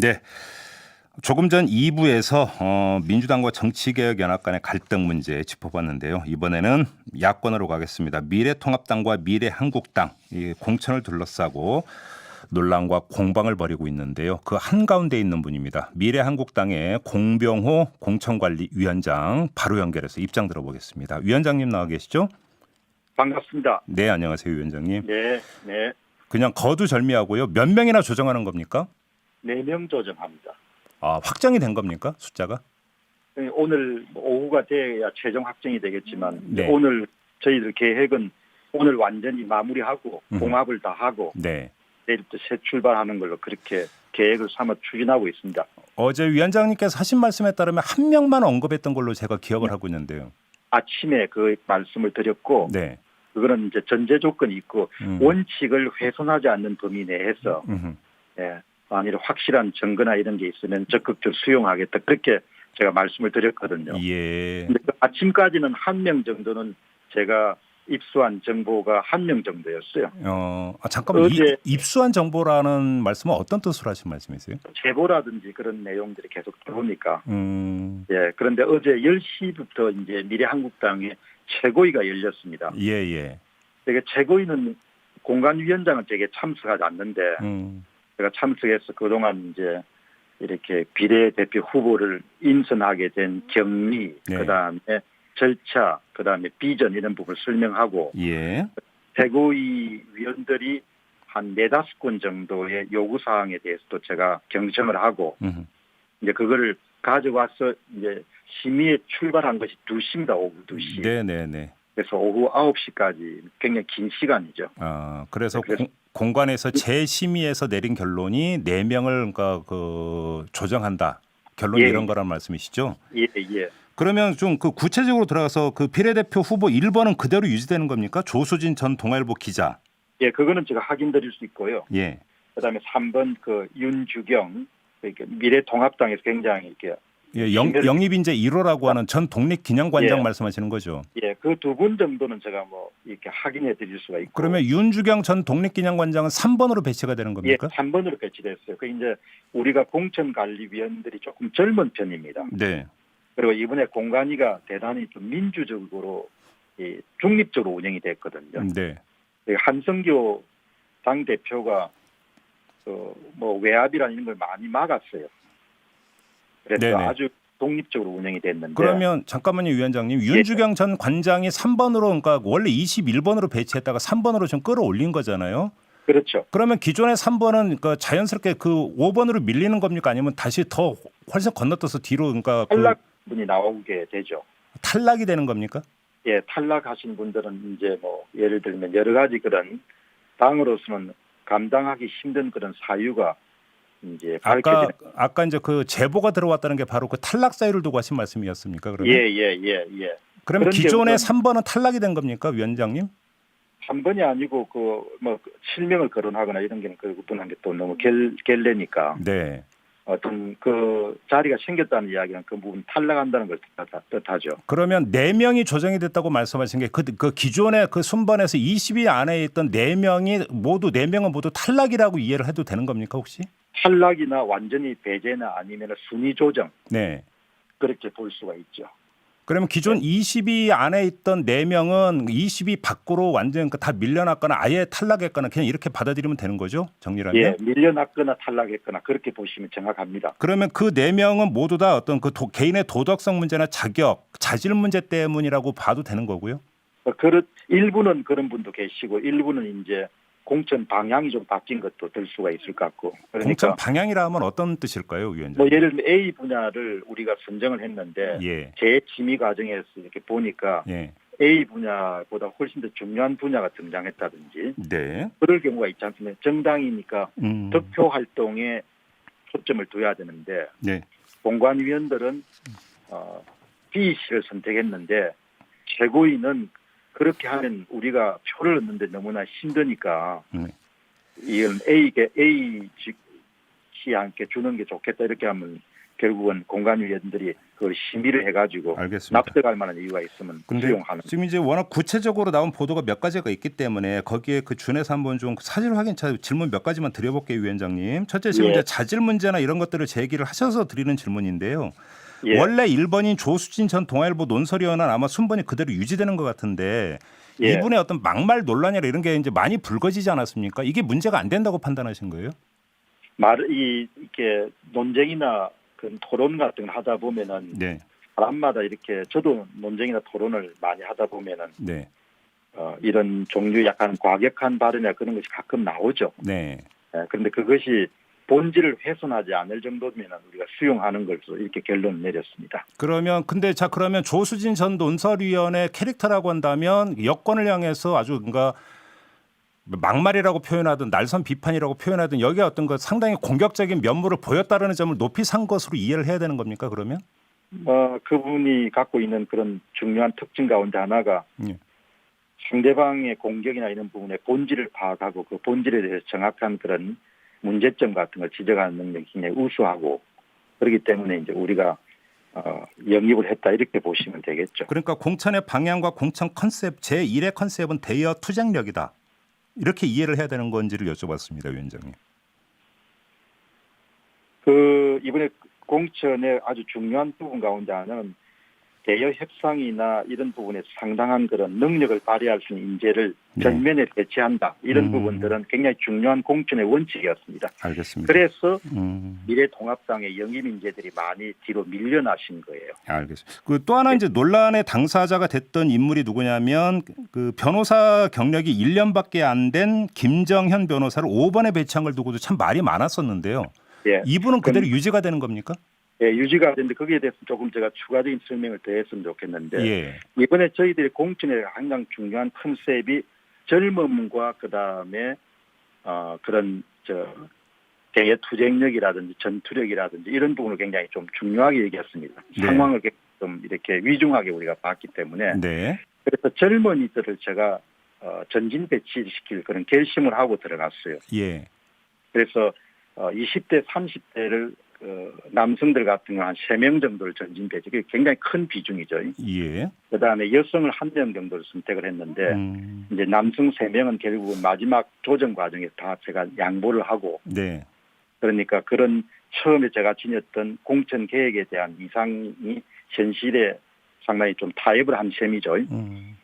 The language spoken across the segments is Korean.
네. 조금 전 2부에서 민주당과 정치개혁연합 간의 갈등 문제 짚어봤는데요. 이번에는 야권으로 가겠습니다. 미래통합당과 미래한국당 이 공천을 둘러싸고 논란과 공방을 벌이고 있는데요. 그 한가운데 있는 분입니다. 미래한국당의 공병호 공천관리위원장 바로 연결해서 입장 들어보겠습니다. 위원장님 나와 계시죠? 반갑습니다. 네, 안녕하세요, 위원장님. 네, 네. 그냥 거두절미하고요. 몇 명이나 조정하는 겁니까? 4명 조정합니다. 아, 확정이 된 겁니까? 숫자가? 오늘 오후가 돼야 최종 확정이 되겠지만 네. 오늘 저희들 계획은 오늘 완전히 마무리하고 봉합을 다 하고 네. 내일부터 새 출발하는 걸로 그렇게 계획을 삼아 추진하고 있습니다. 어제 위원장님께서 하신 말씀에 따르면 한 명만 언급했던 걸로 제가 기억을 하고 있는데요. 아침에 그 말씀을 드렸고 네. 그거는 이제 전제 조건이 있고 원칙을 훼손하지 않는 범위 내에서 만일 확실한 증거나 이런 게 있으면 적극적으로 수용하겠다. 그렇게 제가 말씀을 드렸거든요. 예. 근데 그 아침까지는 1명 정도는 제가 입수한 정보가 1명 정도였어요. 잠깐만. 어제 입수한 정보라는 말씀은 어떤 뜻으로 하신 말씀이세요? 제보라든지 그런 내용들이 계속 들어오니까. 예, 그런데 어제 10시부터 이제 미래한국당의 최고위가 열렸습니다. 예. 되게 최고위는 공관위원장은 제게 참석하지 않는데 제가 참석해서 그동안 이제 이렇게 비례대표 후보를 인선하게 된 경위, 네. 그다음에 절차, 그다음에 비전 이런 부분을 설명하고 예. 최고위 위원들이 한 4-5건 정도의 요구사항에 대해서도 제가 경청을 하고 이제 그거를 가져와서 이제 심의에 출발한 것이 2시입니다. 오후 2시. 네네네. 그래서 오후 9시까지 굉장히 긴 시간이죠. 그래서 공관에서 재심의에서 내린 결론이 4명을 그러니까 조정한다. 결론이 이런 거란 말씀이시죠? 예. 그러면 좀 그 구체적으로 들어가서 그 비례대표 후보 1번은 그대로 유지되는 겁니까? 조수진 전 동아일보 기자. 예, 그거는 제가 확인드릴 수 있고요. 예. 그다음에 3번 그 윤주경 이렇게 미래통합당에서 굉장히 이렇게 영입인재 1호라고 하는 전 독립기념관장 말씀하시는 거죠? 예, 그 2분 정도는 제가 뭐 이렇게 확인해 드릴 수가 있고. 그러면 윤주경 전 독립기념관장은 3번으로 배치가 되는 겁니까? 예, 3번으로 배치됐어요. 그 이제 우리가 공천관리위원들이 조금 젊은 편입니다. 네. 그리고 이번에 공관위가 대단히 좀 민주적으로 중립적으로 운영이 됐거든요. 네. 한성교 당 대표가 뭐 외압이라는 이런 걸 많이 막았어요. 그래서 네네. 아주 독립적으로 운영이 됐는데. 그러면 잠깐만요, 위원장님. 윤주경 전 관장이 3번으로 그러니까 원래 21번으로 배치했다가 3번으로 좀 끌어올린 거잖아요. 그렇죠. 그러면 기존의 3번은 그러니까 자연스럽게 그 5번으로 밀리는 겁니까? 아니면 다시 더 훨씬 건너뛰어서 뒤로 그러니까 탈락분이 나오게 되죠. 탈락이 되는 겁니까? 예, 탈락하신 분들은 이제 뭐 예를 들면 여러 가지 그런 당으로서는 감당하기 힘든 그런 사유가 이제 밝혀지는. 아까 이제 그 제보가 들어왔다는 게 바로 그 탈락 사유를 두고 하신 말씀이었습니까? 그러면? 예. 그러면 기존의 3번은 탈락이 된 겁니까, 위원장님? 3번이 아니고 뭐 실명을 거론하거나 이런 게 그분한 게 또 너무 결례니까. 네. 어떤 그 자리가 생겼다는 이야기는 그 부분 탈락한다는 걸 뜻하죠. 그러면 4명이 조정이 됐다고 말씀하신 게 그 기존의 그 순번에서 20위 안에 있던 4명은 모두 탈락이라고 이해를 해도 되는 겁니까 혹시? 탈락이나 완전히 배제나 아니면 순위 조정. 네. 그렇게 볼 수가 있죠. 그러면 기존 20위 안에 있던 4명은 20위 밖으로 완전 다 밀려났거나 아예 탈락했거나 그냥 이렇게 받아들이면 되는 거죠? 정리를 하면? 예, 밀려났거나 탈락했거나 그렇게 보시면 정확합니다. 그러면 그 4명은 모두 다 어떤 그 개인의 도덕성 문제나 자격, 자질 문제 때문이라고 봐도 되는 거고요? 일부는 그런 분도 계시고 일부는 이제 공천 방향이 좀 바뀐 것도 될 수가 있을 것 같고. 그러니까 공천 방향이라 하면 어떤 뜻일까요, 위원장님? 뭐 예를 들면 A 분야를 우리가 선정을 했는데 재심의 과정에서 이렇게 보니까 A 분야보다 훨씬 더 중요한 분야가 등장했다든지 그럴 경우가 있지 않습니까? 정당이니까 득표 활동에 초점을 둬야 되는데 공관위원들은 B 씨를 선택했는데 최고위는 그렇게 하면 우리가 표를 얻는데 너무나 힘드니까 이건 A 같이 함께 주는 게 좋겠다 이렇게 하면 결국은 공관위원들이 그걸 심의를 해가지고 알겠습니다. 납득할 만한 이유가 있으면 수용하는. 지금 이제 워낙 구체적으로 나온 보도가 몇 가지가 있기 때문에 거기에 그 준해서 한번 좀 사실 확인 질문 몇 가지만 드려볼게요, 위원장님. 첫째 지금 이제 자질 문제나 이런 것들을 제기를 하셔서 드리는 질문인데요. 원래 1번인 조수진 전 동아일보 논설위원은 아마 순번이 그대로 유지되는 것 같은데 이분의 어떤 막말 논란이나 이런 게 이제 많이 불거지지 않았습니까? 이게 문제가 안 된다고 판단하신 거예요? 이렇게 논쟁이나 그 토론 같은 걸 하다 보면은 사람마다 이렇게 저도 논쟁이나 토론을 많이 하다 보면은 이런 종류 약간 과격한 발언이나 그런 것이 가끔 나오죠. 그런데 그것이 본질을 훼손하지 않을 정도면 우리가 수용하는 것으로 이렇게 결론을 내렸습니다. 그러면 조수진 전 논설위원의 캐릭터라고 한다면 여권을 향해서 아주 뭔가 막말이라고 표현하든 날선 비판이라고 표현하든 여기에 어떤 것 상당히 공격적인 면모를 보였다라는 점을 높이 산 것으로 이해를 해야 되는 겁니까 그러면? 그분이 갖고 있는 그런 중요한 특징 가운데 하나가 상대방의 공격이나 이런 부분의 본질을 파악하고 그 본질에 대해서 정확한 그런 문제점 같은 걸 지적하는 능력이 굉장히 우수하고 그렇기 때문에 이제 우리가 영입을 했다 이렇게 보시면 되겠죠. 그러니까 공천의 방향과 공천 컨셉 제1의 컨셉은 대여 투쟁력이다. 이렇게 이해를 해야 되는 건지를 여쭤봤습니다, 위원장님. 이번에 공천의 아주 중요한 부분 가운데 하나는 대여 협상이나 이런 부분에서 상당한 그런 능력을 발휘할 수 있는 인재를 전면에 배치한다. 이런 부분들은 굉장히 중요한 공천의 원칙이었습니다. 알겠습니다. 그래서 미래통합당의 영입 인재들이 많이 뒤로 밀려나신 거예요. 알겠습니다. 또 하나 이제 논란의 당사자가 됐던 인물이 누구냐면 그 변호사 경력이 1년밖에 안 된 김정현 변호사를 5번에 배치한 걸 두고도 참 말이 많았었는데요. 이분은 그대로 유지가 되는 겁니까? 유지가 되는데 거기에 대해서 조금 제가 추가적인 설명을 더 했으면 좋겠는데 이번에 저희들이 공천의 항상 중요한 컨셉이 젊음과 그다음에 그런 대외 투쟁력이라든지 전투력이라든지 이런 부분을 굉장히 좀 중요하게 얘기했습니다. 상황을 좀 이렇게 위중하게 우리가 봤기 때문에 그래서 젊은이들을 제가 전진 배치시킬 그런 결심을 하고 들어갔어요. 그래서 20대, 30대를 남성들 같은 경우 한 3명 정도를 전진 배치, 그게 굉장히 큰 비중이죠. 그다음에 여성을 1명 정도를 선택을 했는데 이제 남성 3명은 결국은 마지막 조정 과정에서 다 제가 양보를 하고 그러니까 그런 처음에 제가 지녔던 공천 계획에 대한 이상이 현실에 상당히 좀 타협을 한 셈이죠.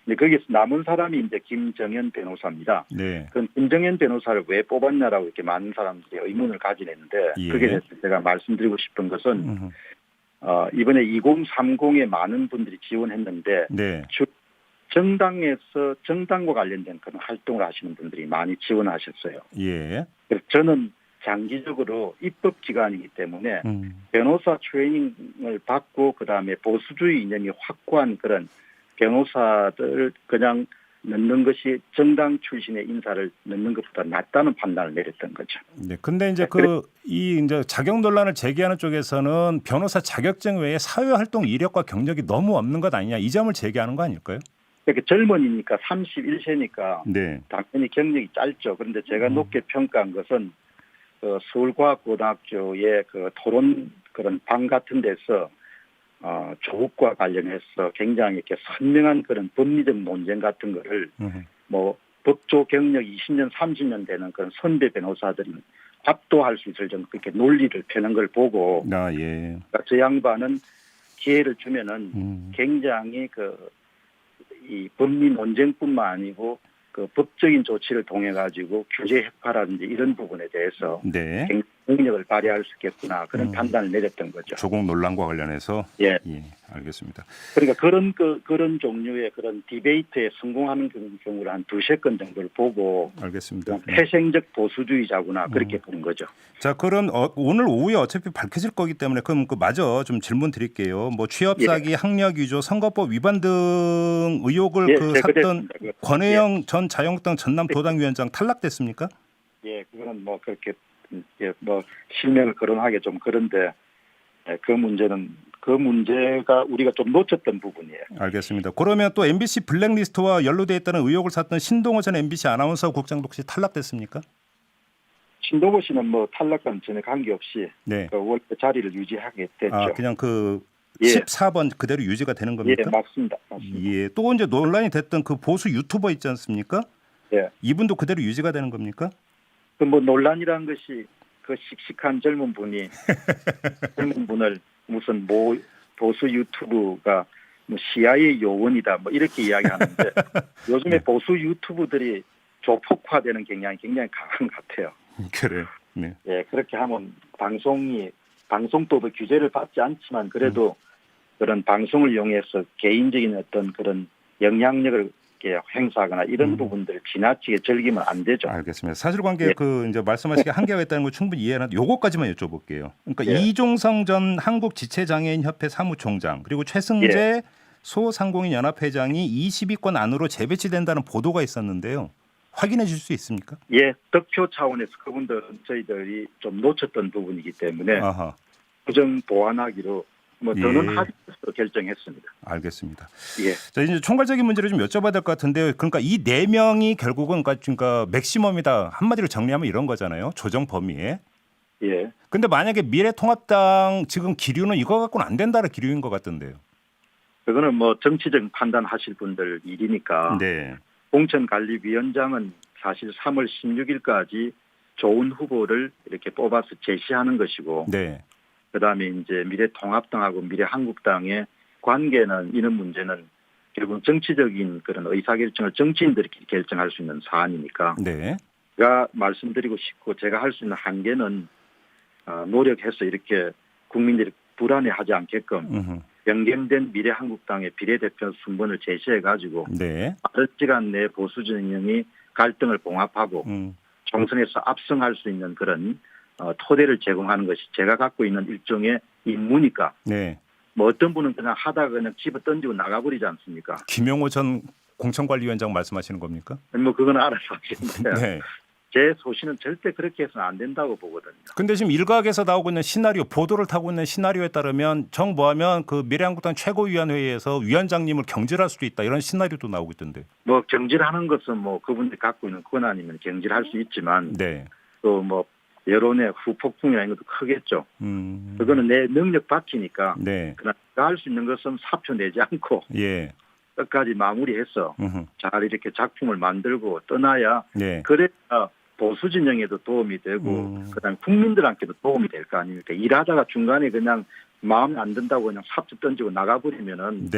근데 거기서 남은 사람이 이제 김정현 변호사입니다. 그럼 김정현 변호사를 왜 뽑았냐라고 이렇게 많은 사람들이 의문을 가지는데 그게 대해서 제가 말씀드리고 싶은 것은 이번에 2030에 많은 분들이 지원했는데 정당에서 정당과 관련된 그런 활동을 하시는 분들이 많이 지원하셨어요. 그래서 저는 장기적으로 입법기관이기 때문에 변호사 트레이닝을 받고 그다음에 보수주의 이념이 확고한 그런 변호사들 그냥 넣는 것이 정당 출신의 인사를 넣는 것보다 낫다는 판단을 내렸던 거죠. 근데 이제 이제 자격 논란을 제기하는 쪽에서는 변호사 자격증 외에 사회활동 이력과 경력이 너무 없는 것 아니냐 이 점을 제기하는 거 아닐까요? 그러니까 젊은이니까 31세니까 당연히 경력이 짧죠. 그런데 제가 높게 평가한 것은 서울과학고등학교의 그 토론 그런 방 같은 데서 조국과 관련해서 굉장히 이렇게 선명한 그런 법리적 논쟁 같은 거를 뭐 법조 경력 20년, 30년 되는 그런 선배 변호사들이 압도할 수 있을 정도 그렇게 논리를 펴는 걸 보고 그러니까 저 양반은 기회를 주면은 굉장히 이 법리 논쟁뿐만 아니고 그 법적인 조치를 통해 가지고 규제 획파라든지 이런 부분에 대해서 굉장히 능력을 발휘할 수 있겠구나 그런 판단을 내렸던 거죠. 조국 논란과 관련해서 알겠습니다. 그러니까 그런 종류의 그런 디베이트에 성공하는 경우를 한 2-3건 정도를 보고 알겠습니다. 태생적 보수주의자구나 그렇게 본 거죠. 자, 그럼 오늘 오후에 어차피 밝혀질 거기 때문에 그럼 마저 좀 질문 드릴게요. 뭐 취업 사기, 학력 위조, 선거법 위반 등 의혹을 샀던 권혜영 전 자유한국당 전남도당위원장 탈락됐습니까? 그건 뭐 그렇게 뭐 실명을 거론하기 좀 그런데 그 문제가 우리가 좀 놓쳤던 부분이에요. 알겠습니다. 그러면 또 MBC 블랙리스트와 연루돼 있다는 의혹을 샀던 신동호 전 MBC 아나운서 국장도 혹시 탈락됐습니까? 신동보 씨는 뭐 탈락과는 전혀 관계없이 네. 그 원래 자리를 유지하게 됐죠. 그냥 그 예. 14번 그대로 유지가 되는 겁니까? 예, 맞습니다. 예. 또 이제 논란이 됐던 그 보수 유튜버 있지 않습니까? 예. 이분도 그대로 유지가 되는 겁니까? 그 뭐 논란이란 것이 그 씩씩한 젊은 분이 젊은 분을 무슨 보수 유튜브가 뭐 CIA 요원이다 뭐 이렇게 이야기하는데 요즘에 보수 유튜브들이 조폭화되는 경향이 굉장히 강한 것 같아요. 그래. 네. 예, 그렇게 하면 방송법의 규제를 받지 않지만 그래도 그런 방송을 이용해서 개인적인 어떤 그런 영향력을 이렇게 행사하거나 이런 부분들을 지나치게 즐기면 안 되죠. 알겠습니다. 사실관계 그 이제 말씀하시기 한계가 있다는 걸 충분히 이해하는데 요거까지만 여쭤볼게요. 그러니까 예. 이종성 전 한국지체장애인협회 사무총장 그리고 최승재 소상공인 연합회장이 20위권 안으로 재배치된다는 보도가 있었는데요. 확인해 주실 수 있습니까? 예, 득표 차원에서 그분들은 저희들이 좀 놓쳤던 부분이기 때문에 부정 보완하기로 더는 합의해서 결정했습니다. 알겠습니다. 예. 자, 이제 총괄적인 문제를 좀 여쭤봐야 될 것 같은데요. 그러니까 이 4명이 결국은 그러니까 맥시멈이다. 한마디로 정리하면 이런 거잖아요. 조정 범위에. 예. 근데 만약에 미래통합당 지금 기류는 이거 갖고는 안 된다는 기류인 것 같던데요. 그거는 뭐 정치적 판단하실 분들 일이니까. 네. 공천관리위원장은 사실 3월 16일까지 좋은 후보를 이렇게 뽑아서 제시하는 것이고, 네. 그다음에 이제 미래통합당하고 미래한국당의 관계는 이런 문제는 결국 정치적인 그런 의사결정을 정치인들이 결정할 수 있는 사안이니까. 네. 제가 말씀드리고 싶고 제가 할 수 있는 한계는 노력해서 이렇게 국민들이 불안해하지 않게끔. 변경된 미래한국당의 비례대표 순번을 제시해가지고 빠른 시간 내에 보수 진영이 갈등을 봉합하고 총선에서 압승할 수 있는 그런 토대를 제공하는 것이 제가 갖고 있는 일종의 임무니까 뭐 어떤 분은 그냥 하다가 그냥 집어 던지고 나가버리지 않습니까? 김용호 전 공천관리위원장 말씀하시는 겁니까? 뭐 그건 알아서 하시는데 네. 제 소신은 절대 그렇게 해서는 안 된다고 보거든요. 근데 지금 일각에서 나오고 있는 시나리오, 보도를 타고 있는 시나리오에 따르면 정모하면 그 미래한국당 최고위원회에서 위원장님을 경질할 수도 있다. 이런 시나리오도 나오고 있던데. 뭐 경질하는 것은 뭐 그분들이 갖고 있는 권한이면 경질할 수 있지만 또 뭐 여론의 후폭풍이나 이런 것도 크겠죠. 그거는 내 능력 밖이니까 그러나 할 수 있는 것은 사표 내지 않고 끝까지 마무리해서 잘 이렇게 작품을 만들고 떠나야 그래야 보수 진영에도 도움이 되고 그다음에 국민들한테도 도움이 될 거 아닙니까? 일하다가 중간에 그냥 마음에 안 든다고 그냥 삽질 던지고 나가버리면은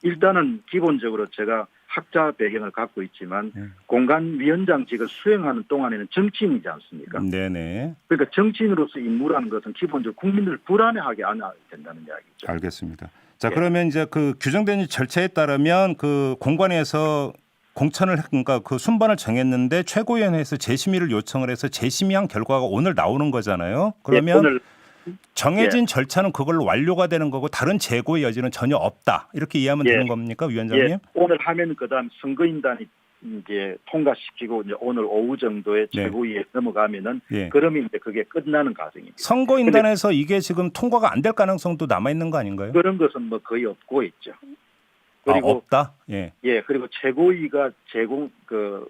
일단은 기본적으로 제가 학자 배경을 갖고 있지만 공간위원장직을 수행하는 동안에는 정치인이지 않습니까? 그러니까 정치인으로서 임무라는 것은 기본적으로 국민들을 불안해하게 안 해야 된다는 이야기죠. 알겠습니다. 자, 그러면 이제 그 규정된 절차에 따르면 그 공관위에서 공천을 그러니까 그 순번을 정했는데 최고위원회에서 재심의를 요청을 해서 재심의한 결과가 오늘 나오는 거잖아요. 그러면 오늘 정해진 절차는 그걸로 완료가 되는 거고 다른 재고의 여지는 전혀 없다. 이렇게 이해하면 되는 겁니까, 위원장님? 오늘 하면 그다음 선거인단이 이제 통과시키고 이제 오늘 오후 정도에 최고위에 넘어가면은 그러면 이제 그게 끝나는 과정입니다. 선거인단에서 이게 지금 통과가 안 될 가능성도 남아 있는 거 아닌가요? 그런 것은 뭐 거의 없고 있죠. 그리고 없다. 그리고 최고위가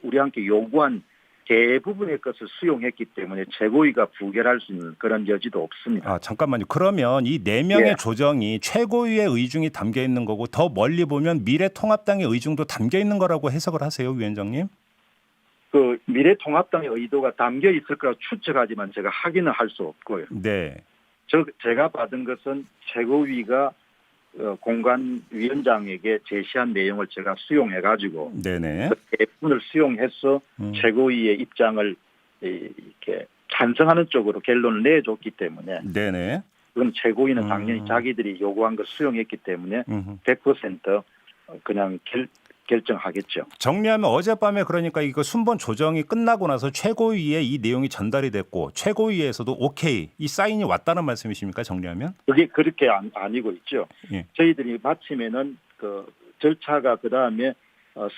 우리한테 요구한 대부분의 것을 수용했기 때문에 최고위가 부결할 수 있는 그런 여지도 없습니다. 잠깐만요. 그러면 이 4명의 조정이 최고위의 의중이 담겨 있는 거고 더 멀리 보면 미래통합당의 의중도 담겨 있는 거라고 해석을 하세요, 위원장님? 그 미래통합당의 의도가 담겨 있을 거라 추측하지만 제가 확인을 할 수 없고요. 제가 받은 것은 최고위가 공관위원장에게 제시한 내용을 제가 수용해가지고 그 대부분을 수용해서 최고위의 입장을 이렇게 찬성하는 쪽으로 결론을 내줬기 때문에 그럼 최고위는 당연히 자기들이 요구한 걸 수용했기 때문에 100% 그냥 결정하겠죠. 정리하면 어젯밤에 그러니까 이거 순번 조정이 끝나고 나서 최고위에 이 내용이 전달이 됐고 최고위에서도 오케이 이 사인이 왔다는 말씀이십니까? 정리하면? 그게 그렇게 아니고 있죠. 저희들이 마치면은 그 절차가 그 다음에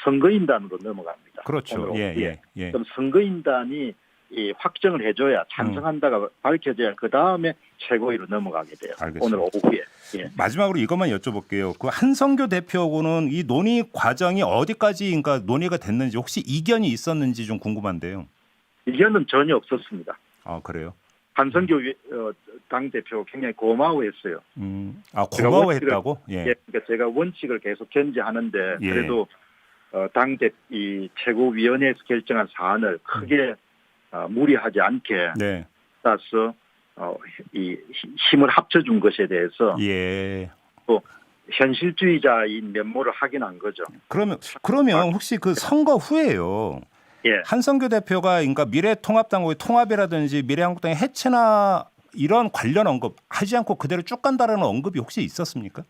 선거인단으로 넘어갑니다. 그렇죠. 그럼 선거인단이 확정을 해줘야 찬성한다가 밝혀져야 그 다음에 최고위로 넘어가게 돼요. 알겠습니다. 오늘 오후에. 마지막으로 이것만 여쭤볼게요. 그 한성교 대표하고는 이 논의 과정이 어디까지 그러니까 논의가 됐는지 혹시 이견이 있었는지 좀 궁금한데요. 이견은 전혀 없었습니다. 아, 그래요? 한성교 당대표 굉장히 고마워했어요. 고마워했다고? 예. 그러니까 제가 원칙을 계속 견지하는데 예. 그래도 이 최고위원회에서 결정한 사안을 크게 무리하지 않게 네. 따라서 이 힘을 합쳐준 것에 대해서 예. 또 현실주의자인 면모를 확인한 거죠. 그러면 혹시 그 선거 후에요. 예. 한성교 대표가 그러니까 미래통합당과의 통합이라든지 미래한국당의 해체나 이런 관련 언급 하지 않고 그대로 쭉 간다라는 언급이 혹시 있었습니까?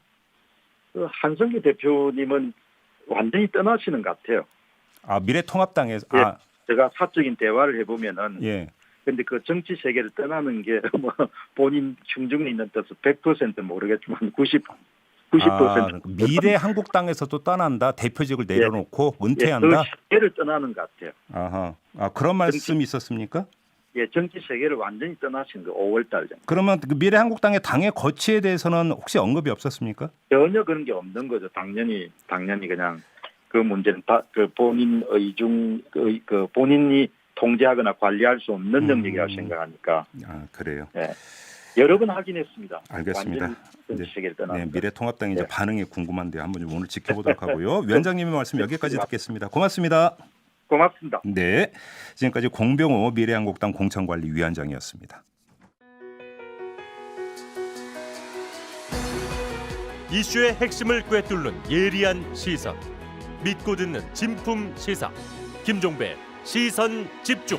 그 한성교 대표님은 완전히 떠나시는 것 같아요. 미래통합당에서 예. 제가 사적인 대화를 해보면은 예. 근데 그 정치 세계를 떠나는 게 뭐 본인 흉중에 있는 뜻은 100% 모르겠지만 90% 미래한국당에서도 떠난다. 대표직을 내려놓고 은퇴한다. 그 세계를 떠나는 것 같아요. 아하. 그런 말씀이 있었습니까? 예, 정치 세계를 완전히 떠나신 거 5월달 정도. 그러면 그 미래한국당의 당의 거취에 대해서는 혹시 언급이 없었습니까? 전혀 그런 게 없는 거죠. 당연히 그냥 그 문제는 다 그 본인 의중 그 본인이 통제하거나 관리할 수 없는 영역이라고 생각하니까. 그래요. 예. 여러 번 확인했습니다. 알겠습니다. 정치 세계를 떠나는. 네, 미래통합당 이제 반응이 궁금한데 한번 좀 오늘 지켜보도록 하고요. 위원장님의 말씀 여기까지 듣겠습니다. 고맙습니다. 고맙습니다. 네, 지금까지 공병호 미래한국당 공천관리위원장이었습니다. 이슈의 핵심을 꿰뚫는 예리한 시선, 믿고 듣는 진품 시사, 김종배 시선 집중.